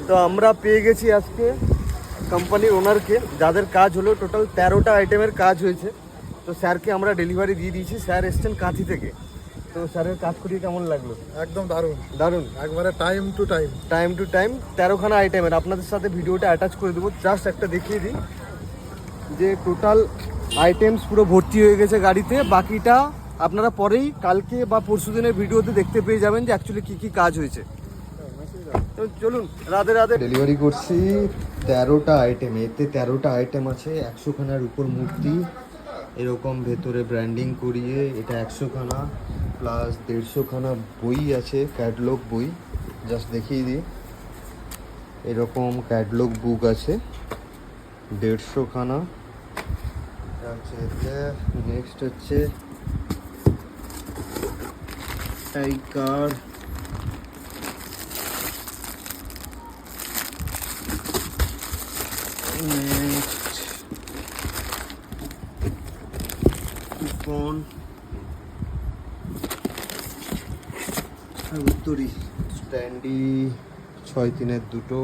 তো আমরা পেয়ে গেছি আজকে কোম্পানির ওনারকে, যাদের কাজ হলো টোটাল 13টা আইটেমের কাজ হয়েছে। তো স্যারকে আমরা ডেলিভারি দিয়ে দিয়েছি। স্যার এসছেন কাঁথি থেকে। তো স্যারের কাজ করিয়ে কেমন লাগলো? একদম দারুণ দারুণ, একবারে time to time. Time to time 13খানা আইটেমের। আপনাদের সাথে ভিডিওটা অ্যাটাচ করে দেবো, জাস্ট একটা দেখিয়ে দিই যে টোটাল আইটেমস পুরো ভর্তি হয়ে গেছে গাড়িতে। বাকিটা আপনারা পরেই কালকে বা পরশু দিনের ভিডিওতে দেখতে পেয়ে যাবেন যে অ্যাকচুয়ালি কী কী কাজ হয়েছে। তো চলুন, রাধে রাধে। ডেলিভারি করছি 13টা আইটেম। এতে 13টা আইটেম আছে, 100খানার উপর মূর্তি, এরকম ভেতরে ব্র্যান্ডিং করিয়ে। এটা 100খানা প্লাস 150খানা বই আছে, ক্যাটলগ বই। জাস্ট দেখিয়ে দিই, এরকম ক্যাটলগ বুক আছে 150খানা। নেক্সট হচ্ছে এই কার, নেক্সট কুপন, উত্তরি স্ট্যান্ডি 6-3-2